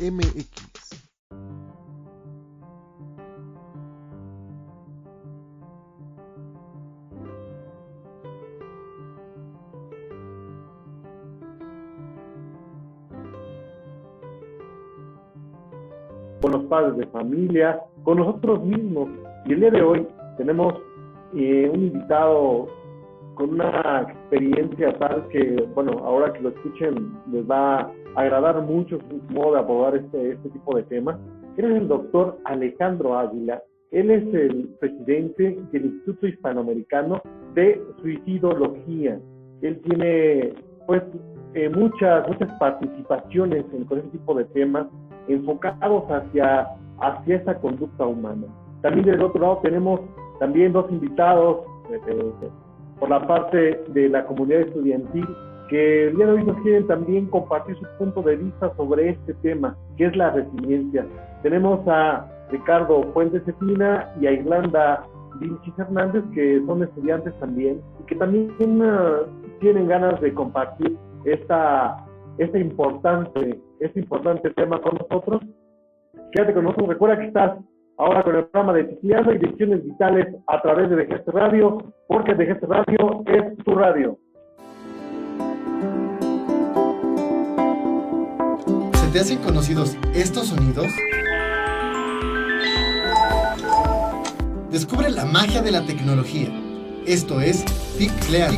MX. Con los padres de familia, con nosotros mismos. Y el día de hoy tenemos un invitado con una experiencia tal que, bueno, ahora que lo escuchen les va a agradar mucho su modo de abordar este tipo de temas. Él es el doctor Alejandro Águila. Él es el presidente del Instituto Hispanoamericano de Suicidología. Él tiene, pues, muchas participaciones con ese tipo de temas enfocados hacia esa conducta humana. También del otro lado tenemos también dos invitados por la parte de la comunidad estudiantil que el día de hoy nos quieren también compartir su punto de vista sobre este tema, que es la resiliencia. Tenemos a Ricardo Fuentes Cetina y a Irlanda Vilchis Hernández, que son estudiantes también y que también tienen ganas de compartir este importante tema con nosotros. Quédate con nosotros, recuerda que estás ahora con el programa de Titiano y Decisiones Vitales a través de DGS Radio, porque DGS Radio es tu radio. ¿Se te hacen conocidos estos sonidos? Descubre la magia de la tecnología. Esto es Ticlear.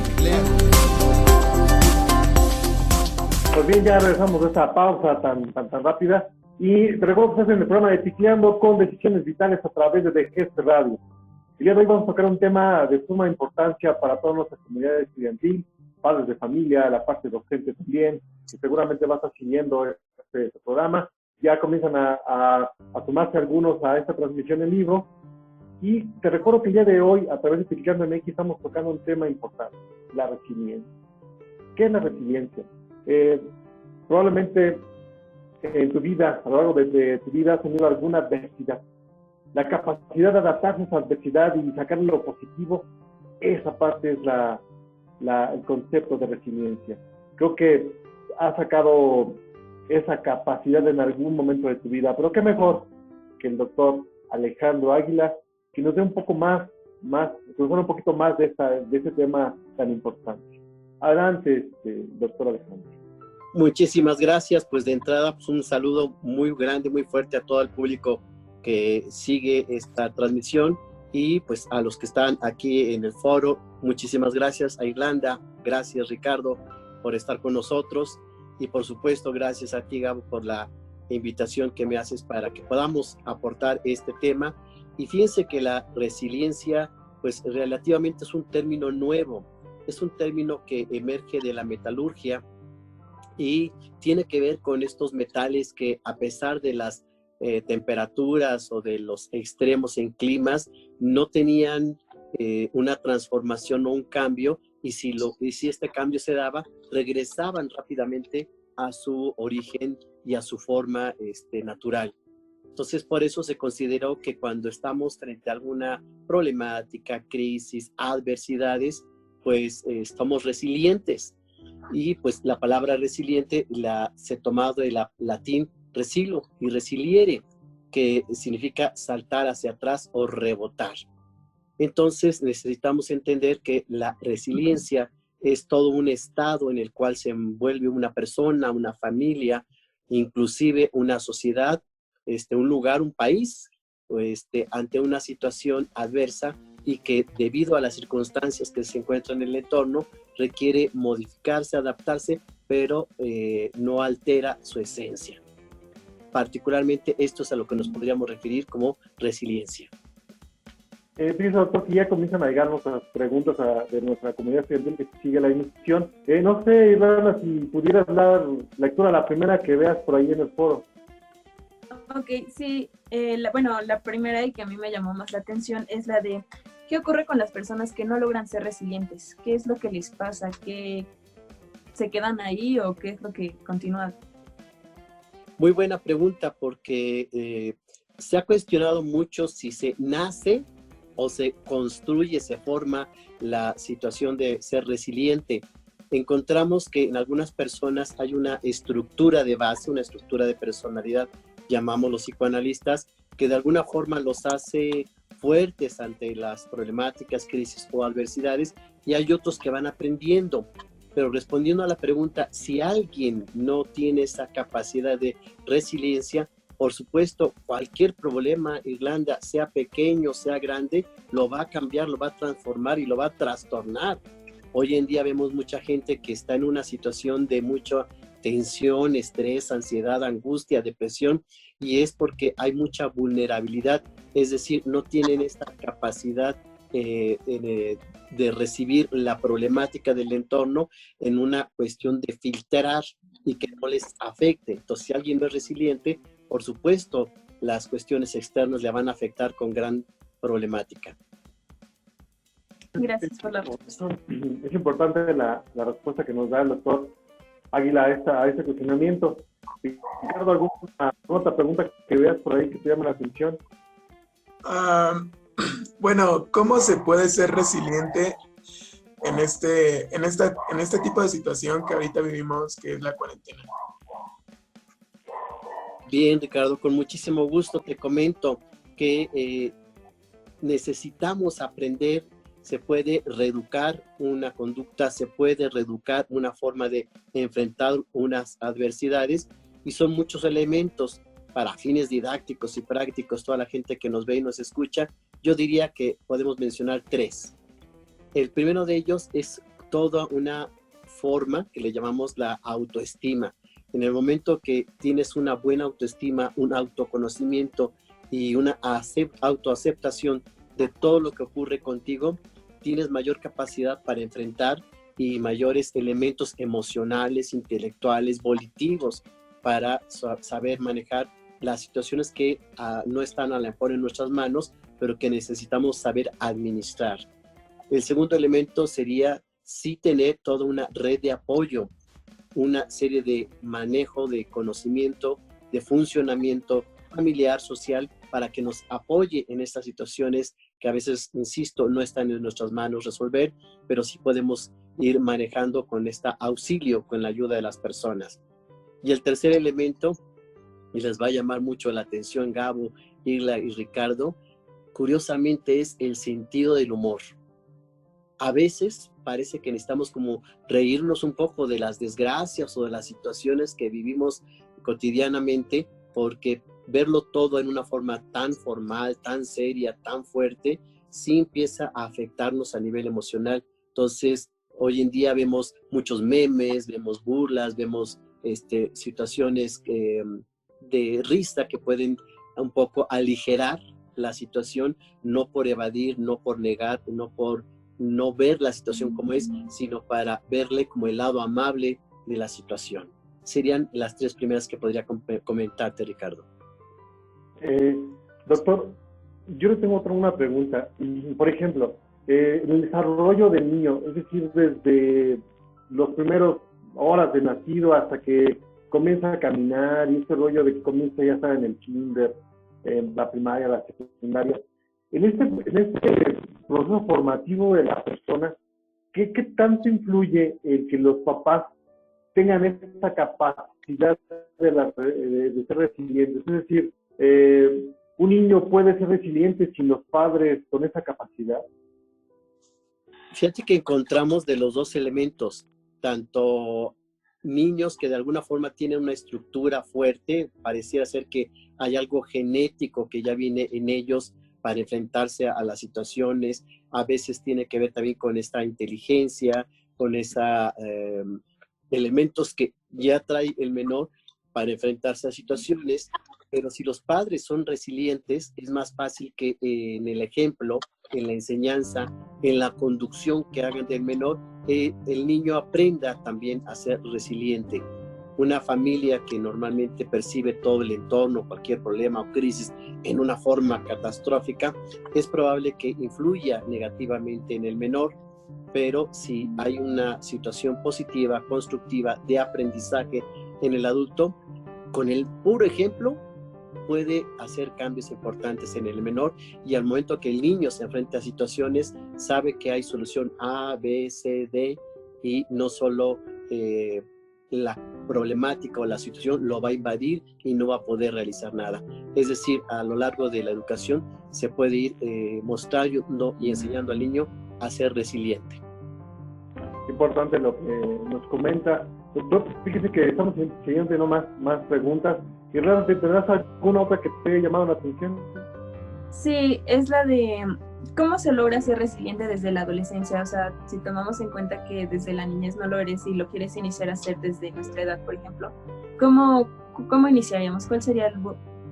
Pues bien, ya regresamos de esta pausa tan rápida. Y te recuerdo que estás en el programa de Ticleando con Decisiones Vitales a través de DGS Radio. El día de hoy vamos a tocar un tema de suma importancia para toda nuestra comunidad estudiantil, padres de familia, la parte docente también, que seguramente vas a estar siguiendo este programa. Ya comienzan a sumarse algunos a esta transmisión en vivo. Y te recuerdo que el día de hoy, a través de Ticleando MX, estamos tocando un tema importante, la resiliencia. ¿Qué es la resiliencia? Probablemente en tu vida, a lo largo de tu vida, has tenido alguna adversidad. La capacidad de adaptarse a esa adversidad y sacar lo positivo, esa parte es el concepto de resiliencia. Creo que has sacado esa capacidad en algún momento de tu vida, pero qué mejor que el doctor Alejandro Águila, que nos dé un poco más, que nos dé un poquito más de ese tema tan importante. Adelante, doctor Alejandro. Muchísimas gracias. Pues de entrada, pues un saludo muy grande, muy fuerte a todo el público que sigue esta transmisión y pues a los que están aquí en el foro. Muchísimas gracias a Irlanda, gracias Ricardo por estar con nosotros y por supuesto gracias a ti, Gabo, por la invitación que me haces para que podamos aportar este tema. Y fíjense que la resiliencia pues relativamente es un término nuevo, es un término que emerge de la metalurgia y tiene que ver con estos metales que a pesar de las temperaturas o de los extremos en climas no tenían una transformación o un cambio y si este cambio se daba, regresaban rápidamente a su origen y a su forma natural. Entonces, por eso se consideró que cuando estamos frente a alguna problemática, crisis, adversidades, pues estamos resilientes. Y pues la palabra resiliente se ha tomado del latín resilo y resiliere, que significa saltar hacia atrás o rebotar. Entonces necesitamos entender que la resiliencia es todo un estado en el cual se envuelve una persona, una familia, inclusive una sociedad, un lugar, un país, ante una situación adversa y que debido a las circunstancias que se encuentran en el entorno requiere modificarse, adaptarse, pero no altera su esencia. Particularmente esto es a lo que nos podríamos referir como resiliencia. Fíjese, doctor, que ya comienzan a llegar nuestras preguntas de nuestra comunidad estudiantil que sigue la emisión. No sé, Ivana, si pudieras dar lectura a la primera que veas por ahí en el foro. Ok, sí. La primera y que a mí me llamó más la atención es la de ¿qué ocurre con las personas que no logran ser resilientes? ¿Qué es lo que les pasa? ¿Qué se quedan ahí o qué es lo que continúa? Muy buena pregunta porque se ha cuestionado mucho si se nace o se construye, se forma la situación de ser resiliente. encontramos que en algunas personas hay una estructura de base, una estructura de personalidad, llamamos los psicoanalistas, que de alguna forma los hace fuertes ante las problemáticas, crisis o adversidades, y hay otros que van aprendiendo. Pero respondiendo a la pregunta, si alguien no tiene esa capacidad de resiliencia, por supuesto, cualquier problema, Irlanda, sea pequeño, sea grande, lo va a cambiar, lo va a transformar y lo va a trastornar. Hoy en día vemos mucha gente que está en una situación de mucha tensión, estrés, ansiedad, angustia, depresión, y es porque hay mucha vulnerabilidad, es decir, no tienen esta capacidad de recibir la problemática del entorno en una cuestión de filtrar y que no les afecte. Entonces, si alguien no es resiliente, por supuesto, las cuestiones externas le van a afectar con gran problemática. Gracias por la respuesta. Es importante la respuesta que nos da el doctor Águila a este cuestionamiento. Ricardo, ¿alguna otra pregunta que veas por ahí que te llame la atención? Bueno, ¿cómo se puede ser resiliente en este tipo de situación que ahorita vivimos, que es la cuarentena? Bien, Ricardo, con muchísimo gusto te comento que necesitamos aprender. Se puede reeducar una conducta, se puede reeducar una forma de enfrentar unas adversidades, y son muchos elementos para fines didácticos y prácticos. Toda la gente que nos ve y nos escucha, yo diría que podemos mencionar 3. El primero de ellos es toda una forma que le llamamos la autoestima. En el momento que tienes una buena autoestima, un autoconocimiento y una autoaceptación de todo lo que ocurre contigo, tienes mayor capacidad para enfrentar y mayores elementos emocionales, intelectuales, volitivos para saber manejar las situaciones que no están a lo mejor en nuestras manos, pero que necesitamos saber administrar. El segundo elemento sería sí tener toda una red de apoyo, una serie de manejo de conocimiento, de funcionamiento familiar, social, para que nos apoye en estas situaciones que a veces, insisto, no están en nuestras manos resolver, pero sí podemos ir manejando con este auxilio, con la ayuda de las personas. Y el tercer elemento, y les va a llamar mucho la atención Gabo, Irla y Ricardo, curiosamente es el sentido del humor. A veces parece que necesitamos como reírnos un poco de las desgracias o de las situaciones que vivimos cotidianamente, porque verlo todo en una forma tan formal, tan seria, tan fuerte, sí empieza a afectarnos a nivel emocional. Entonces, hoy en día vemos muchos memes, vemos burlas, vemos situaciones de risa que pueden un poco aligerar la situación, no por evadir, no por negar, no por no ver la situación como es, sino para verle como el lado amable de la situación. Serían las 3 primeras que podría comentarte, Ricardo. Doctor, yo le tengo una pregunta. Por ejemplo, el desarrollo del niño, es decir, desde los primeros horas de nacido hasta que comienza a caminar, y este rollo de que comienza ya a estar en el kinder, en la primaria, la secundaria, en este proceso formativo de la persona, ¿qué tanto influye el que los papás tengan esta capacidad de ser resilientes? Es decir, ¿un niño puede ser resiliente sin los padres con esa capacidad? Fíjate que encontramos de los 2 elementos, tanto niños que de alguna forma tienen una estructura fuerte, pareciera ser que hay algo genético que ya viene en ellos para enfrentarse a las situaciones, a veces tiene que ver también con esta inteligencia, con esa elementos que ya trae el menor para enfrentarse a situaciones, pero si los padres son resilientes, es más fácil que en el ejemplo, en la enseñanza, en la conducción que hagan del menor, el niño aprenda también a ser resiliente. Una familia que normalmente percibe todo el entorno, cualquier problema o crisis en una forma catastrófica, es probable que influya negativamente en el menor, pero si hay una situación positiva, constructiva, de aprendizaje en el adulto, con el puro ejemplo puede hacer cambios importantes en el menor, y al momento que el niño se enfrenta a situaciones, sabe que hay solución A, B, C, D, y no solo la problemática o la situación lo va a invadir y no va a poder realizar nada. Es decir, a lo largo de la educación se puede ir mostrando y enseñando al niño a ser resiliente. Importante lo que nos comenta. Doctor, fíjese que estamos siguiendo más preguntas. Y realmente, ¿tendrás alguna otra que te haya llamado la atención? Sí, es la de cómo se logra ser resiliente desde la adolescencia. O sea, si tomamos en cuenta que desde la niñez no lo eres y lo quieres iniciar a hacer desde nuestra edad, por ejemplo, ¿cómo iniciaríamos? ¿Cuál sería el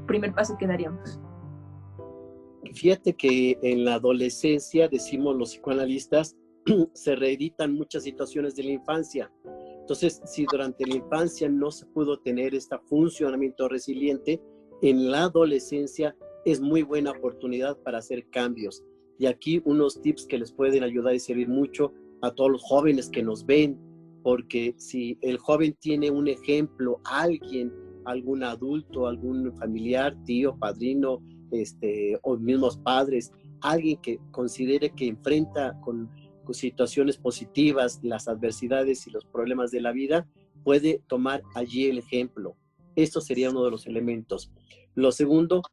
primer paso que daríamos? Fíjate que en la adolescencia, decimos los psicoanalistas, se reeditan muchas situaciones de la infancia. Entonces, si durante la infancia no se pudo tener este funcionamiento resiliente, en la adolescencia es muy buena oportunidad para hacer cambios. Y aquí unos tips que les pueden ayudar y servir mucho a todos los jóvenes que nos ven, porque si el joven tiene un ejemplo, alguien, algún adulto, algún familiar, tío, padrino, o mismos padres, alguien que considere que enfrenta con situaciones positivas las adversidades y los problemas de la vida, puede tomar allí el ejemplo. Esto sería uno de los elementos. Lo segundo,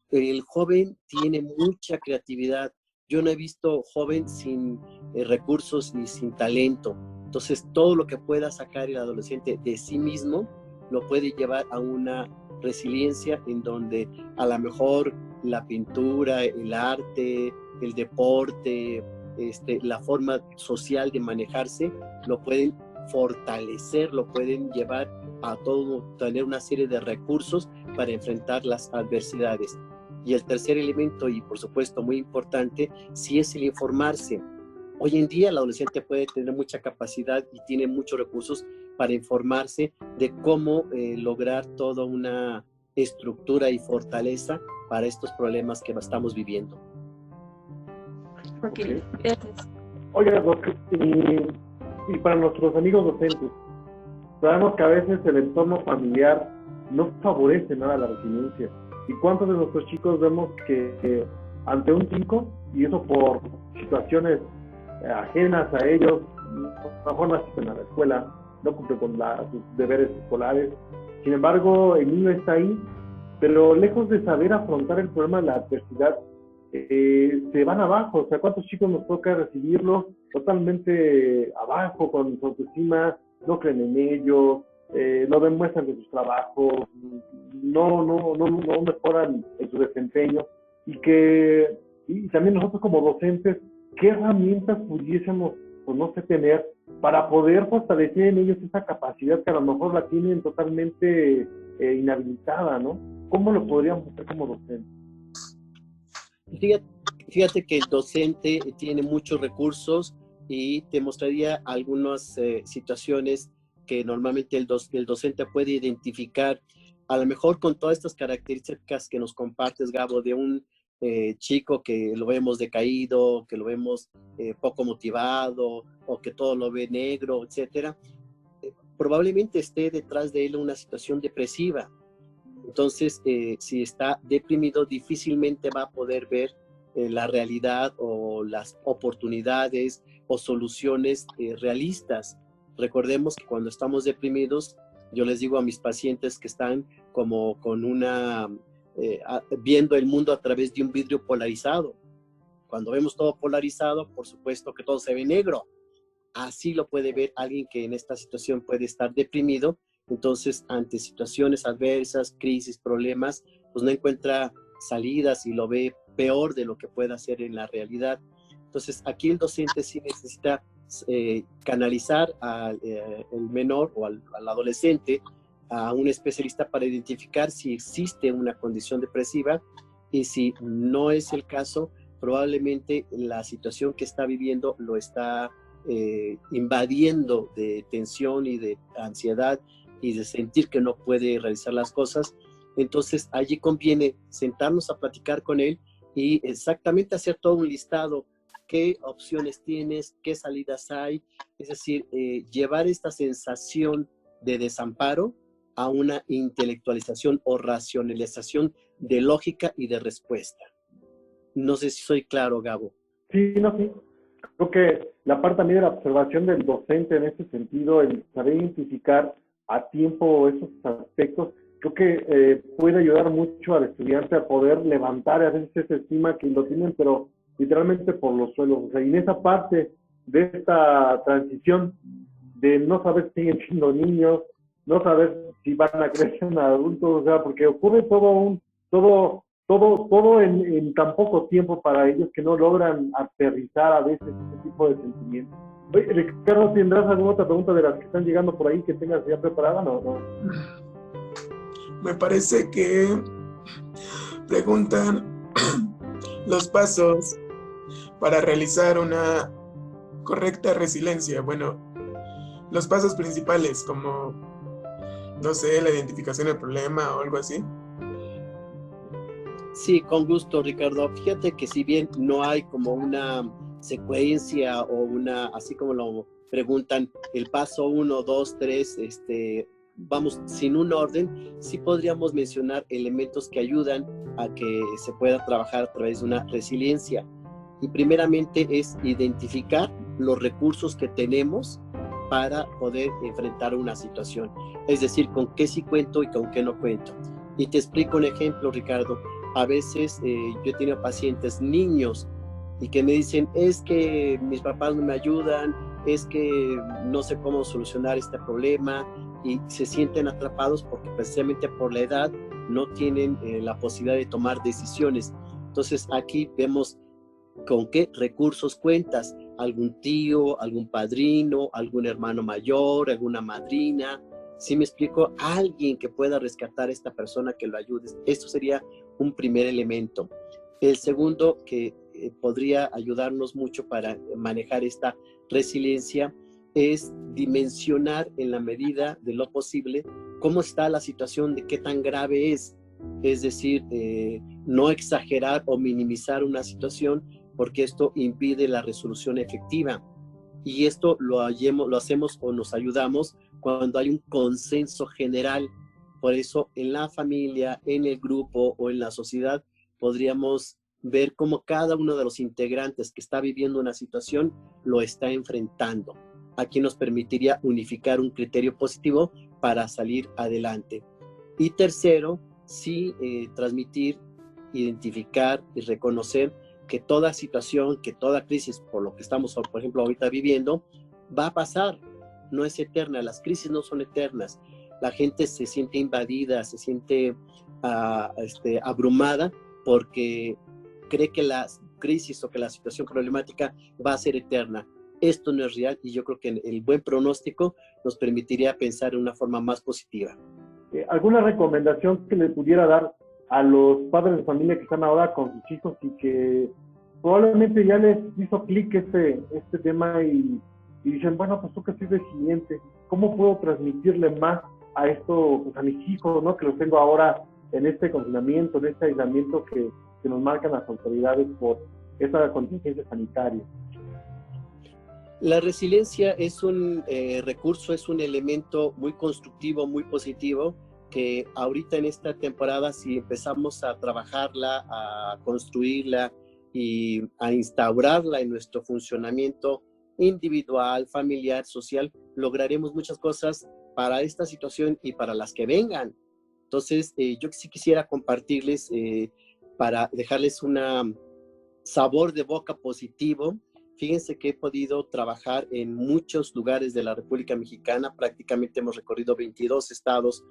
el joven tiene mucha creatividad. Yo no he visto joven sin recursos ni sin talento. Entonces, todo lo que pueda sacar el adolescente de sí mismo lo puede llevar a una resiliencia en donde a lo mejor la pintura, el arte, el deporte, la forma social de manejarse, lo pueden fortalecer, lo pueden llevar a tener una serie de recursos para enfrentar las adversidades. Y el tercer elemento, y por supuesto muy importante, sí es el informarse. Hoy en día el adolescente puede tener mucha capacidad y tiene muchos recursos para informarse de cómo lograr toda una estructura y fortaleza para estos problemas que estamos viviendo. Ok, gracias. Oiga, doctor, y para nuestros amigos docentes, sabemos que a veces el entorno familiar no favorece nada la resiliencia. ¿Y cuántos de nuestros chicos vemos que ante un 5, y eso por situaciones ajenas a ellos, a lo mejor no asisten a la escuela, no cumplen con sus deberes escolares, sin embargo el niño está ahí, pero lejos de saber afrontar el problema de la adversidad, se van abajo? O sea, ¿cuántos chicos nos toca recibirlos totalmente abajo, con su autoestima, no creen en ellos, no demuestran de sus trabajos, no mejoran en su desempeño? Y también nosotros como docentes, ¿qué herramientas pudiésemos, pues no sé, tener para poder fortalecer en ellos esa capacidad que a lo mejor la tienen totalmente inhabilitada, ¿no? ¿Cómo lo podríamos hacer como docentes? Fíjate que el docente tiene muchos recursos y te mostraría algunas situaciones que normalmente el docente puede identificar, a lo mejor con todas estas características que nos compartes, Gabo, de un chico que lo vemos decaído, que lo vemos poco motivado, o que todo lo ve negro, etcétera. Probablemente esté detrás de él una situación depresiva. Entonces, si está deprimido, difícilmente va a poder ver la realidad o las oportunidades o soluciones realistas. Recordemos que cuando estamos deprimidos, yo les digo a mis pacientes que están como con viendo el mundo a través de un vidrio polarizado. Cuando vemos todo polarizado, por supuesto que todo se ve negro. Así lo puede ver alguien que en esta situación puede estar deprimido. Entonces, ante situaciones adversas, crisis, problemas, pues no encuentra salidas y lo ve peor de lo que puede hacer en la realidad. Entonces, aquí el docente sí necesita canalizar al menor o al adolescente a un especialista para identificar si existe una condición depresiva, y si no es el caso, probablemente la situación que está viviendo lo está invadiendo de tensión y de ansiedad y de sentir que no puede realizar las cosas. Entonces allí conviene sentarnos a platicar con él y exactamente hacer todo un listado. ¿Qué opciones tienes? ¿Qué salidas hay? Es decir, llevar esta sensación de desamparo a una intelectualización o racionalización de lógica y de respuesta. No sé si soy claro, Gabo. Sí, no, sí. Creo que la parte también de la observación del docente en este sentido, el saber identificar a tiempo esos aspectos, creo que puede ayudar mucho al estudiante a poder levantar a veces esa estima que lo tienen, pero literalmente por los suelos. O sea, y en esa parte de esta transición de no saber si siguen siendo niños, no saber si van a crecer en adultos, o sea, porque ocurre todo en tan poco tiempo para ellos que no logran aterrizar a veces ese tipo de sentimientos. Oye, Ricardo, ¿tendrás alguna otra pregunta de las que están llegando por ahí que tengas ya preparada? No. Me parece que preguntan los pasos para realizar una correcta resiliencia. Bueno, los pasos principales como, no sé, la identificación del problema o algo así. Sí, con gusto, Ricardo. Fíjate que si bien no hay como una secuencia o una, así como lo preguntan, el paso 1, 2, 3, vamos sin un orden, sí podríamos mencionar elementos que ayudan a que se pueda trabajar a través de una resiliencia. Y primeramente es identificar los recursos que tenemos para poder enfrentar una situación. Es decir, con qué sí cuento y con qué no cuento. Y te explico un ejemplo, Ricardo. A veces yo he tenido pacientes niños y que me dicen, es que mis papás no me ayudan, es que no sé cómo solucionar este problema, y se sienten atrapados porque precisamente por la edad no tienen la posibilidad de tomar decisiones. Entonces aquí vemos con qué recursos cuentas, algún tío, algún padrino, algún hermano mayor, alguna madrina. Si me explico, alguien que pueda rescatar a esta persona que lo ayude. Esto sería un primer elemento. El segundo que podría ayudarnos mucho para manejar esta resiliencia es dimensionar en la medida de lo posible cómo está la situación, de qué tan grave es. Es decir, no exagerar o minimizar una situación porque esto impide la resolución efectiva. Y esto lo hacemos o nos ayudamos cuando hay un consenso general. Por eso en la familia, en el grupo o en la sociedad podríamos ver cómo cada uno de los integrantes que está viviendo una situación lo está enfrentando. Aquí nos permitiría unificar un criterio positivo para salir adelante. Y tercero, sí transmitir, identificar y reconocer que toda situación, que toda crisis, por lo que estamos, por ejemplo, ahorita viviendo, va a pasar, no es eterna, las crisis no son eternas. La gente se siente invadida, se siente abrumada porque cree que la crisis o que la situación problemática va a ser eterna. Esto no es real y yo creo que el buen pronóstico nos permitiría pensar de una forma más positiva. ¿Alguna recomendación que le pudiera dar a los padres de familia que están ahora con sus hijos y que probablemente ya les hizo clic este tema y dicen, bueno, pues tú que soy resiliente, ¿cómo puedo transmitirle más a esto, pues a mis hijos, ¿no? Que los tengo ahora en este confinamiento, en este aislamiento que nos marcan las autoridades por esta contingencia sanitaria? La resiliencia es un recurso, es un elemento muy constructivo, muy positivo, que ahorita en esta temporada, si empezamos a trabajarla, a construirla y a instaurarla en nuestro funcionamiento individual, familiar, social, lograremos muchas cosas para esta situación y para las que vengan. Entonces, yo sí quisiera compartirles, para dejarles un sabor de boca positivo. Fíjense que he podido trabajar en muchos lugares de la República Mexicana, prácticamente hemos recorrido 22 estados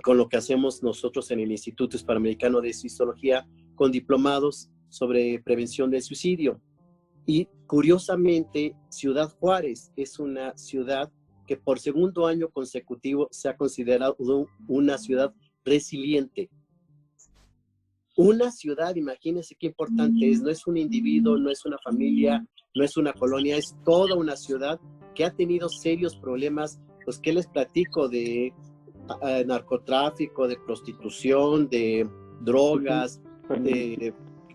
con lo que hacemos nosotros en el Instituto Hispanoamericano de Suicidología, con diplomados sobre prevención del suicidio. Y curiosamente, Ciudad Juárez es una ciudad que por segundo año consecutivo se ha considerado una ciudad resiliente. Una ciudad, imagínense qué importante es, no es un individuo, no es una familia, no es una colonia, es toda una ciudad que ha tenido serios problemas, pues qué les platico, de narcotráfico, de prostitución, de drogas, de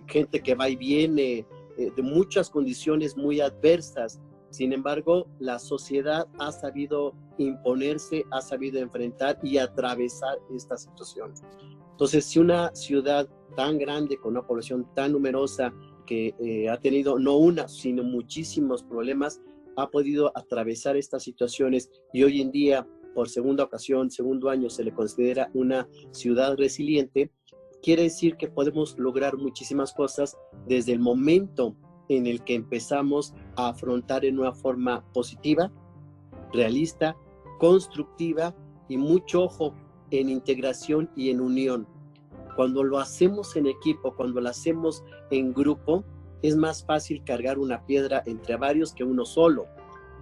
gente que va y viene, de muchas condiciones muy adversas. Sin embargo, la sociedad ha sabido imponerse, ha sabido enfrentar y atravesar esta situación. Entonces, si una ciudad tan grande, con una población tan numerosa, que ha tenido no una, sino muchísimos problemas, ha podido atravesar estas situaciones y hoy en día, por segunda ocasión, segundo año, se le considera una ciudad resiliente, quiere decir que podemos lograr muchísimas cosas desde el momento en el que empezamos a afrontar en una forma positiva, realista, constructiva y mucho ojo en integración y en unión. Cuando lo hacemos en equipo, cuando lo hacemos en grupo, es más fácil cargar una piedra entre varios que uno solo.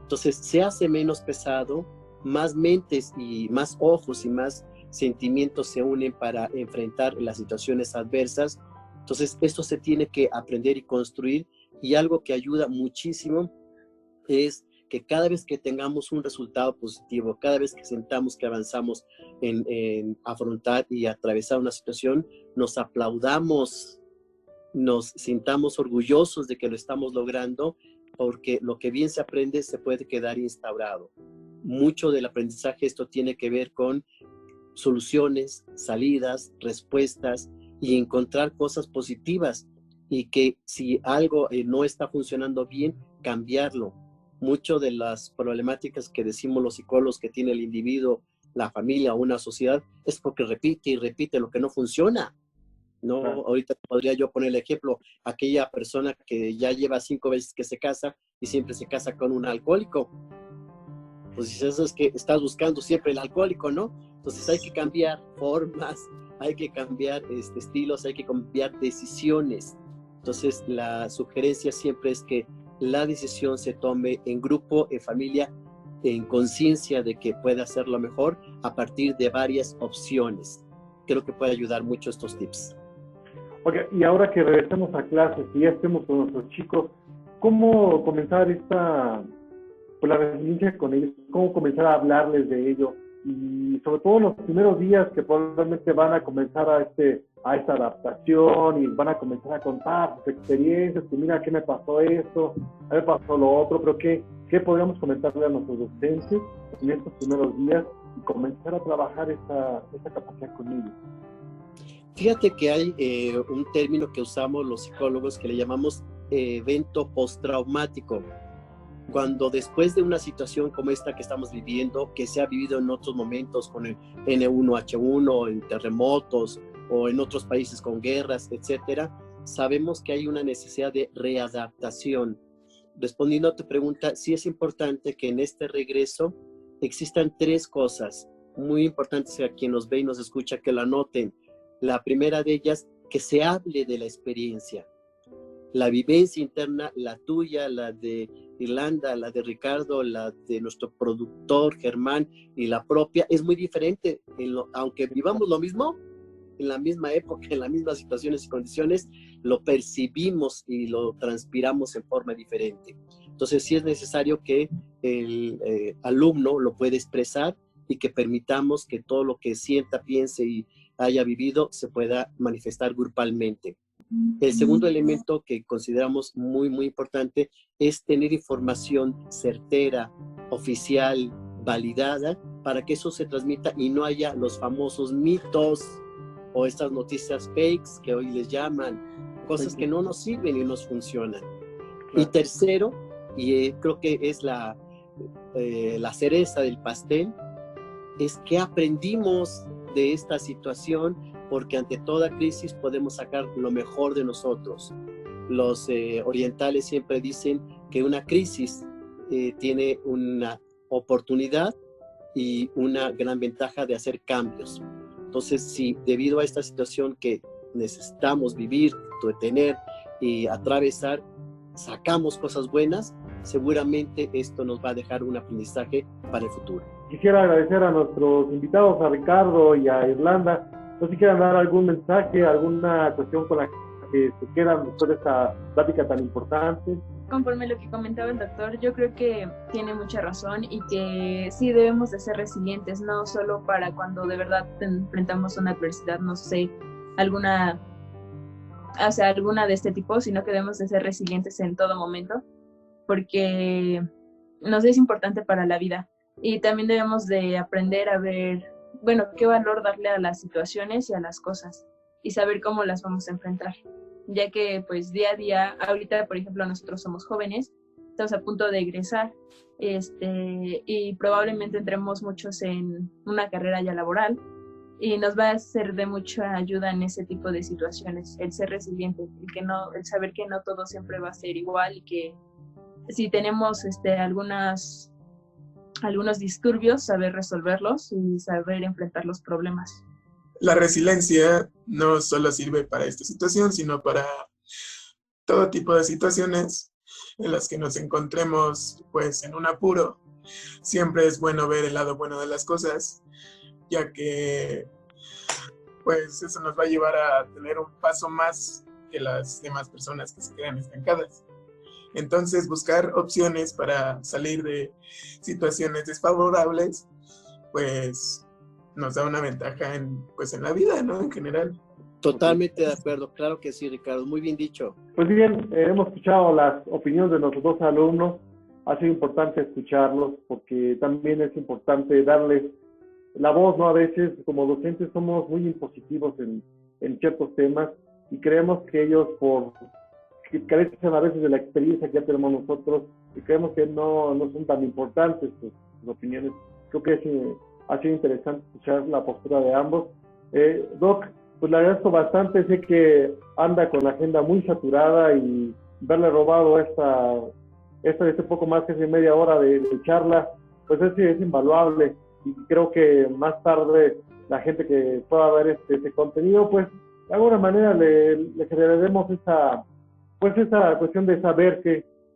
Entonces se hace menos pesado, más mentes y más ojos y más sentimientos se unen para enfrentar las situaciones adversas. Entonces esto se tiene que aprender y construir, y algo que ayuda muchísimo es que cada vez que tengamos un resultado positivo, cada vez que sentamos que avanzamos en afrontar y atravesar una situación, nos aplaudamos, nos sintamos orgullosos de que lo estamos logrando, porque lo que bien se aprende se puede quedar instaurado. Mucho del aprendizaje esto tiene que ver con soluciones, salidas, respuestas y encontrar cosas positivas, y que si algo no está funcionando bien, cambiarlo. Mucho de las problemáticas que decimos los psicólogos que tiene el individuo, la familia o una sociedad es porque repite y repite lo que no funciona. ¿No? Ahorita podría yo poner el ejemplo, aquella persona que ya lleva 5 veces que se casa y siempre se casa con un alcohólico. Pues eso es que estás buscando siempre el alcohólico, ¿no? Entonces hay que cambiar formas, hay que cambiar estilos, hay que cambiar decisiones. Entonces la sugerencia siempre es que la decisión se tome en grupo, en familia, en conciencia de que puede hacerlo mejor a partir de varias opciones. Creo que puede ayudar mucho estos tips. Ok, y ahora que regresemos a clases y ya estemos con nuestros chicos, ¿cómo comenzar la resiliencia con ellos? ¿Cómo comenzar a hablarles de ello? Y sobre todo en los primeros días que probablemente van a comenzar a esta adaptación y van a comenzar a contar sus experiencias, que mira, ¿qué me pasó esto? ¿Qué me pasó lo otro? Pero ¿qué podríamos comentarle a nuestros docentes en estos primeros días y comenzar a trabajar esta capacidad con ellos? Fíjate que hay un término que usamos los psicólogos que le llamamos evento postraumático. Cuando después de una situación como esta que estamos viviendo, que se ha vivido en otros momentos con el N1H1, en terremotos o en otros países con guerras, etcétera, sabemos que hay una necesidad de readaptación. Respondiendo a tu pregunta, sí es importante que en este regreso existan 3 cosas muy importantes a quien nos ve y nos escucha que lo anoten. La primera de ellas, que se hable de la experiencia. La vivencia interna, la tuya, la de Irlanda, la de Ricardo, la de nuestro productor Germán y la propia, es muy diferente. Aunque vivamos lo mismo, en la misma época, en las mismas situaciones y condiciones, lo percibimos y lo transpiramos en forma diferente. Entonces sí es necesario que el alumno lo pueda expresar y que permitamos que todo lo que sienta, piense y haya vivido se pueda manifestar grupalmente. El segundo elemento que consideramos muy, muy importante es tener información certera, oficial, validada, para que eso se transmita y no haya los famosos mitos o estas noticias fakes que hoy les llaman, cosas que no nos sirven y no nos funcionan. Claro. Y tercero, y creo que es la cereza del pastel, es que aprendimos de esta situación, porque ante toda crisis podemos sacar lo mejor de nosotros. Los orientales siempre dicen que una crisis tiene una oportunidad y una gran ventaja de hacer cambios. Entonces, si debido a esta situación que necesitamos vivir, tener y atravesar, sacamos cosas buenas, seguramente esto nos va a dejar un aprendizaje para el futuro. Quisiera agradecer a nuestros invitados, a Ricardo y a Irlanda. No sé si quieran dar algún mensaje, alguna cuestión con la que se quedan después de esta plática tan importante. Conforme a lo que comentaba el doctor, yo creo que tiene mucha razón y que sí debemos de ser resilientes, no solo para cuando de verdad enfrentamos una adversidad, no sé, alguna de este tipo, sino que debemos de ser resilientes en todo momento, porque nos es importante para la vida. Y también debemos de aprender a ver, bueno, qué valor darle a las situaciones y a las cosas. y saber cómo las vamos a enfrentar, ya que pues día a día, ahorita por ejemplo nosotros somos jóvenes, estamos a punto de egresar, y probablemente entremos muchos en una carrera ya laboral, y nos va a ser de mucha ayuda en ese tipo de situaciones, el ser resiliente, el saber que no todo siempre va a ser igual, y que si tenemos algunos disturbios, saber resolverlos y saber enfrentar los problemas. La resiliencia no solo sirve para esta situación, sino para todo tipo de situaciones en las que nos encontremos pues en un apuro. Siempre es bueno ver el lado bueno de las cosas, ya que pues eso nos va a llevar a tener un paso más que las demás personas que se quedan estancadas. Entonces, buscar opciones para salir de situaciones desfavorables, pues nos da una ventaja en la vida, ¿no? En general. Totalmente de acuerdo, claro que sí, Ricardo, muy bien dicho. Pues bien, hemos escuchado las opiniones de nuestros dos alumnos. Ha sido importante escucharlos porque también es importante darles la voz, ¿no? A veces como docentes somos muy impositivos en ciertos temas y creemos que ellos que carecen a veces de la experiencia que ya tenemos nosotros y creemos que no son tan importantes sus opiniones. Creo que ha sido interesante escuchar la postura de ambos. Doc, pues le agradezco bastante, sé que anda con la agenda muy saturada y verle robado este poco más que media hora de charla, pues es invaluable y creo que más tarde la gente que pueda ver este contenido, pues de alguna manera le generaremos esa cuestión de saber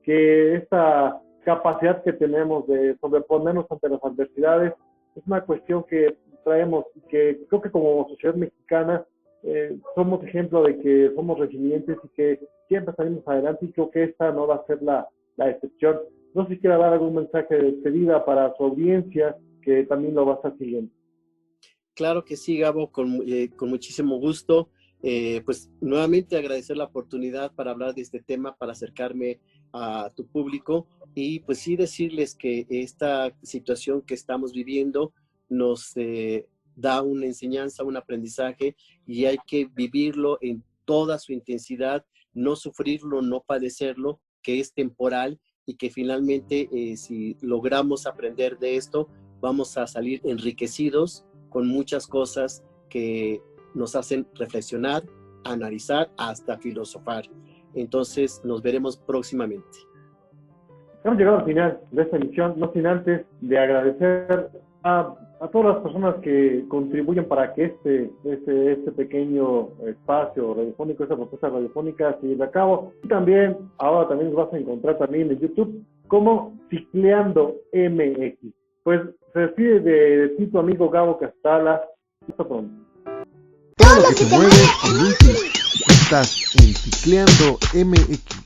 que esta capacidad que tenemos de sobreponernos ante las adversidades es una cuestión que traemos y que creo que como sociedad mexicana somos ejemplo de que somos resilientes y que siempre salimos adelante, y creo que esta no va a ser la excepción. No sé si quiera dar algún mensaje de despedida para su audiencia que también lo va a estar siguiendo. Claro que sí, Gabo, con muchísimo gusto. Pues nuevamente agradecer la oportunidad para hablar de este tema, para acercarme a tu público y pues sí decirles que esta situación que estamos viviendo nos da una enseñanza, un aprendizaje y hay que vivirlo en toda su intensidad, no sufrirlo, no padecerlo, que es temporal y que finalmente si logramos aprender de esto, vamos a salir enriquecidos con muchas cosas que nos hacen reflexionar, analizar, hasta filosofar. Entonces, nos veremos próximamente. Hemos llegado al final de esta emisión, no sin antes de agradecer a todas las personas que contribuyen para que este pequeño espacio radiofónico, esta propuesta radiofónica se lleve a cabo. Y también, ahora también nos vas a encontrar también en YouTube como Cicleando MX. Pues se despide de ti tu amigo Gabo Castala. Hasta pronto. Todo lo que te mueve en Estás en Cicleando MX.